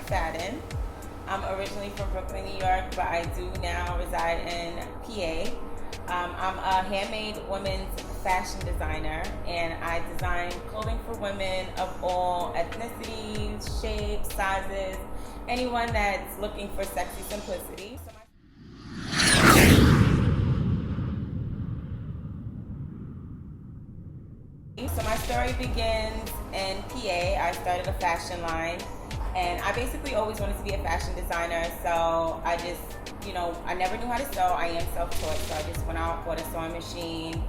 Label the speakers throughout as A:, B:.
A: McFadden. I'm originally from Brooklyn, New York, but I do now reside in PA. I'm a handmade women's fashion designer, and I design clothing for women of all ethnicities, shapes, sizes, anyone that's looking for sexy simplicity. So my story begins in PA. I started a fashion line, and I basically always wanted to be a fashion designer. So I just, I never knew how to sew. I am self-taught, so I just went out, bought a sewing machine,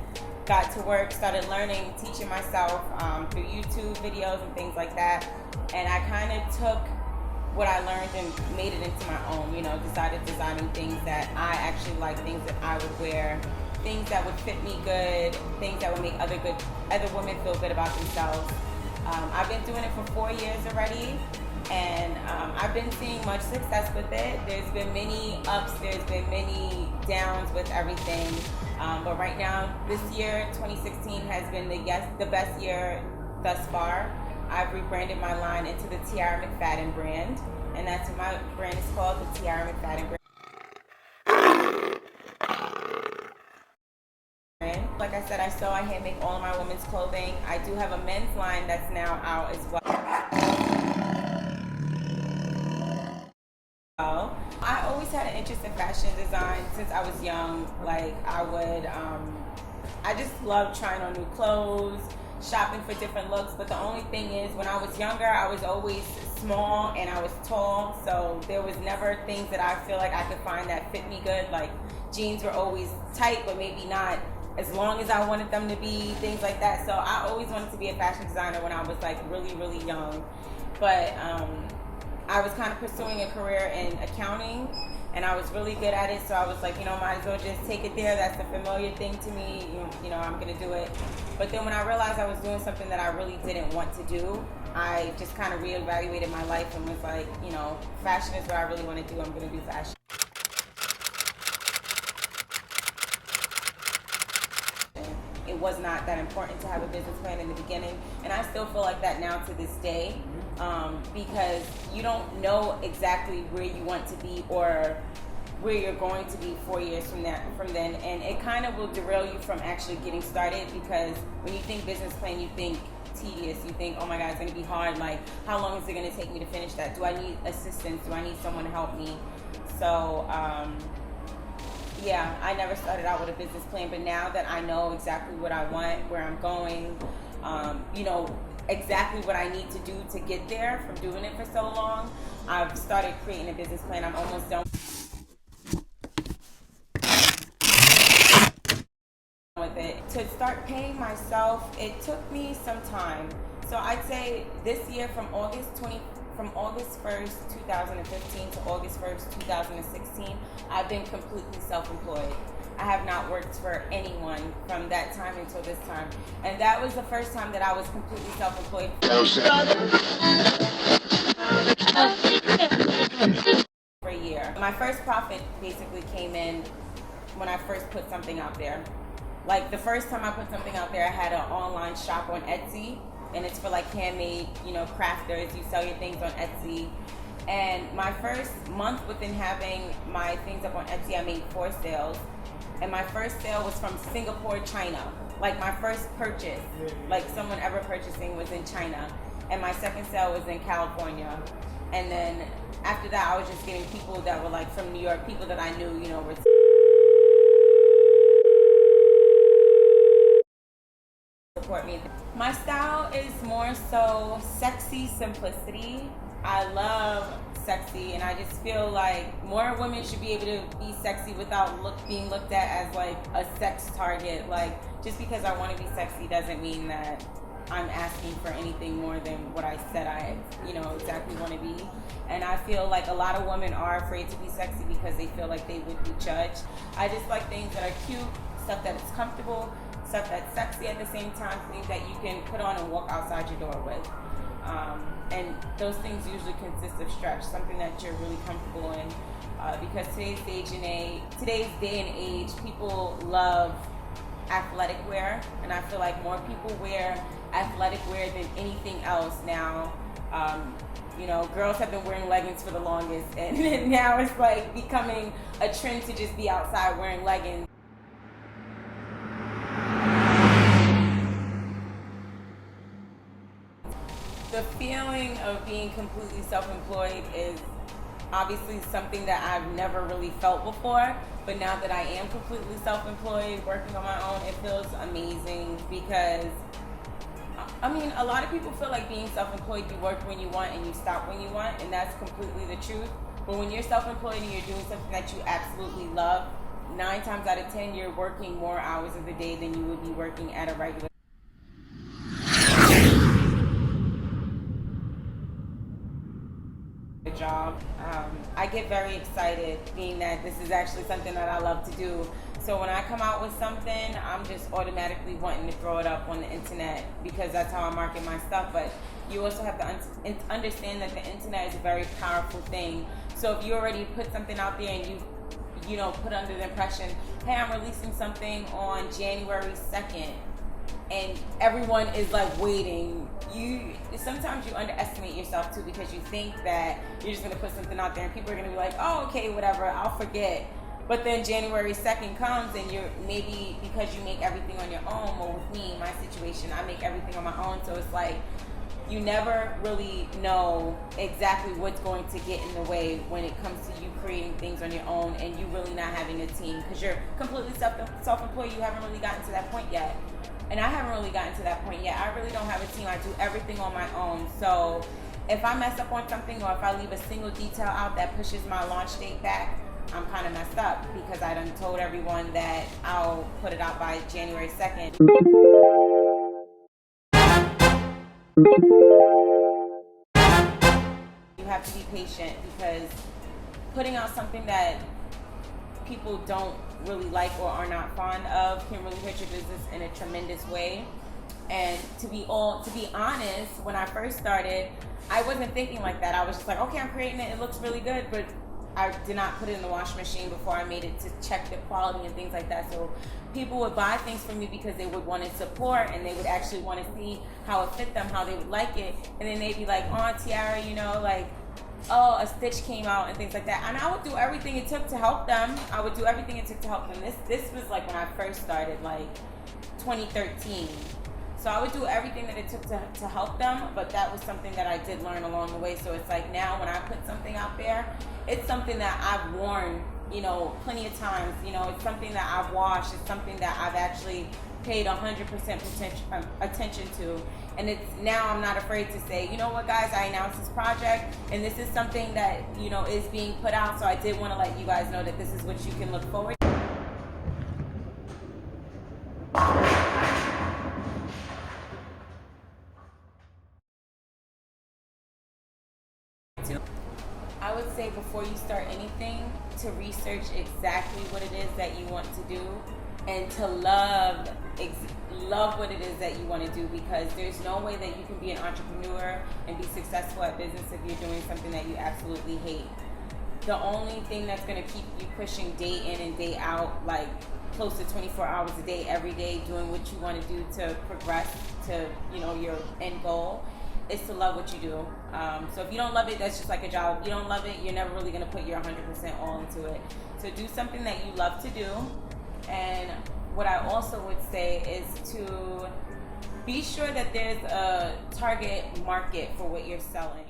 A: got to work, started learning, teaching myself through YouTube videos and things like that. And I kind of took what I learned and made it into my own, decided designing things that I actually like, things that I would wear, things that would fit me good, things that would make other women feel good about themselves. I've been doing it for 4 years already, and I've been seeing much success with it. There's been many ups, there's been many downs with everything. But right now, this year, 2016, has been the best year thus far. I've rebranded my line into the Tiarra McFadden brand, and that's what my brand is called, the Tiarra McFadden brand. Like I said, I sew, I hand make all of my women's clothing. I do have a men's line that's now out as well. I always had an interest in fashion design since I was young. Like I just loved trying on new clothes, shopping for different looks. But the only thing is, when I was younger, I was always small and I was tall. So there was never things that I feel like I could find that fit me good. Like jeans were always tight, but maybe not as long as I wanted them to be, things like that. So I always wanted to be a fashion designer when I was like really, really young. But I was kind of pursuing a career in accounting, and I was really good at it. So I was like, might as well just take it there. That's a familiar thing to me. I'm gonna do it. But then when I realized I was doing something that I really didn't want to do, I just kind of reevaluated my life and was like, fashion is what I really want to do. I'm gonna do fashion. It was not that important to have a business plan in the beginning, and I still feel like that now to this day, because you don't know exactly where you want to be or where you're going to be 4 years from then, and it kind of will derail you from actually getting started, because when you think business plan, you think tedious, you think, oh my God, it's going to be hard, like how long is it going to take me to finish that? Do I need assistance? Do I need someone to help me? So yeah, I never started out with a business plan, but now that I know exactly what I want, where I'm going, exactly what I need to do to get there from doing it for so long, I've started creating a business plan. I'm almost done with it. To start paying myself, it took me some time. So I'd say this year, from August 1st, 2015 to August 1st, 2016, I've been completely self-employed. I have not worked for anyone from that time until this time. And that was the first time that I was completely self-employed for a year. My first profit basically came in when I first put something out there. Like the first time I put something out there, I had an online shop on Etsy, and it's for like handmade, crafters. You sell your things on Etsy. And my first month within having my things up on Etsy, I made 4 sales. And my first sale was from Singapore, China. Like my first purchase, like someone ever purchasing, was in China. And my second sale was in California. And then after that, I was just getting people that were like from New York, people that I knew, were support me. My style is more so sexy simplicity. I love sexy, and I just feel like more women should be able to be sexy without being looked at as like a sex target. Like, just because I want to be sexy doesn't mean that I'm asking for anything more than what I said I exactly want to be. And I feel like a lot of women are afraid to be sexy because they feel like they would be judged. I just like things that are cute, stuff that is comfortable, stuff that's sexy at the same time, things that you can put on and walk outside your door with. And those things usually consist of stretch, something that you're really comfortable in. Because today's day and age, people love athletic wear, and I feel like more people wear athletic wear than anything else now. You know, girls have been wearing leggings for the longest, and now it's like becoming a trend to just be outside wearing leggings. The feeling of being completely self-employed is obviously something that I've never really felt before, but now that I am completely self-employed, working on my own, it feels amazing because, I mean, a lot of people feel like being self-employed, you work when you want and you stop when you want, and that's completely the truth. But when you're self-employed and you're doing something that you absolutely love, 9 times out of 10, you're working more hours of the day than you would be working at a regular job. I get very excited being that this is actually something that I love to do. So when I come out with something, I'm just automatically wanting to throw it up on the internet because that's how I market my stuff. But you also have to understand that the internet is a very powerful thing. So if you already put something out there and you know, put under the impression, hey, I'm releasing something on January 2nd, and everyone is like waiting, sometimes you underestimate yourself too, because you think that you're just going to put something out there and people are going to be like, oh, okay, whatever, I'll forget. But then January 2nd comes and you're, maybe because you make everything on your own, or with me, my situation, I make everything on my own, so it's like you never really know exactly what's going to get in the way when it comes to you creating things on your own and you really not having a team, because you're completely self-employed. You haven't really gotten to that point yet. And I haven't really gotten to that point yet. I really don't have a team. I do everything on my own. So if I mess up on something, or if I leave a single detail out that pushes my launch date back, I'm kind of messed up because I done told everyone that I'll put it out by January 2nd. You have to be patient, because putting out something that people don't really like or are not fond of can really hurt your business in a tremendous way. And to be honest, when I first started, I wasn't thinking like that. I was just like, okay, I'm creating it, it looks really good, but I did not put it in the washing machine before I made it to check the quality and things like that. So people would buy things from me because they would want to support, and they would actually want to see how it fit them, how they would like it. And then they'd be like, oh, Tiarra, you know, like, oh, a stitch came out and things like that. And I would do everything it took to help them. I would do everything it took to help them. This was like when I first started, like 2013. So I would do everything that it took to help them, but that was something that I did learn along the way. So it's like now when I put something out there, it's something that I've worn, you know, plenty of times. You know, it's something that I've washed. It's something that I've actually paid 100% attention to. And it's now I'm not afraid to say, you know what, guys, I announced this project, and this is something that, you know, is being put out. So I did want to let you guys know that this is what you can look forward to. I would say before you start anything, to research exactly what it is that you want to do, and to love what it is that you want to do, because there's no way that you can be an entrepreneur and be successful at business if you're doing something that you absolutely hate. The only thing that's going to keep you pushing day in and day out, like close to 24 hours a day, every day, doing what you want to do to progress to, you know, your end goal, is to love what you do. So if you don't love it, that's just like a job. If you don't love it, you're never really going to put your 100% all into it. So do something that you love to do. And what I also would say is to be sure that there's a target market for what you're selling.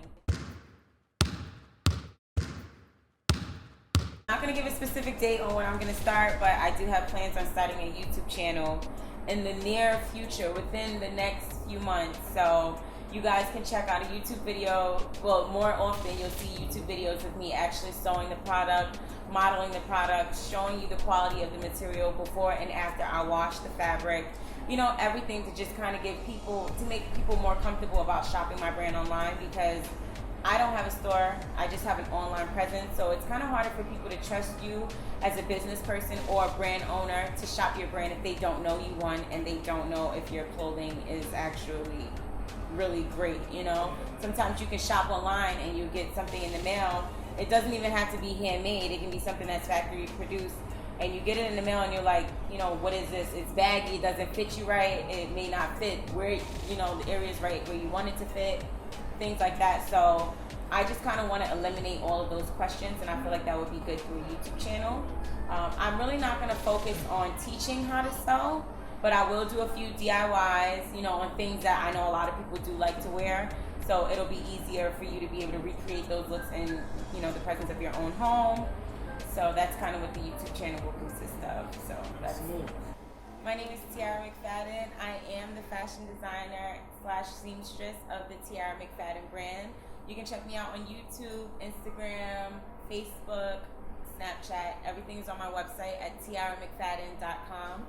A: I'm not going to give a specific date on when I'm going to start, but I do have plans on starting a YouTube channel in the near future, within the next few months. So you guys can check out a YouTube video. Well, more often you'll see YouTube videos of me actually sewing the product, modeling the product, showing you the quality of the material before and after I wash the fabric. You know, everything to just kind of give people, to make people more comfortable about shopping my brand online, because I don't have a store, I just have an online presence. So it's kind of harder for people to trust you as a business person or a brand owner to shop your brand if they don't know you, one, and they don't know if your clothing is actually really great. You know, sometimes you can shop online and you get something in the mail. It doesn't even have to be handmade. It can be something that's factory produced, and you get it in the mail and you're like, you know, what is this? It's baggy, it doesn't fit you right, it may not fit where, you know, the areas right where you want it to fit. things like that. So I just kind of want to eliminate all of those questions, and I feel like that would be good through a YouTube channel. I'm really not going to focus on teaching how to sew, but I will do a few DIYs, you know, on things that I know a lot of people do like to wear. So it'll be easier for you to be able to recreate those looks in, you know, the presence of your own home. So that's kind of what the YouTube channel will consist of. So that's me. My name is Tiarra McFadden. I am the fashion designer / seamstress of the Tiarra McFadden brand. You can check me out on YouTube, Instagram, Facebook, Snapchat. Everything is on my website at tiarramcfadden.com.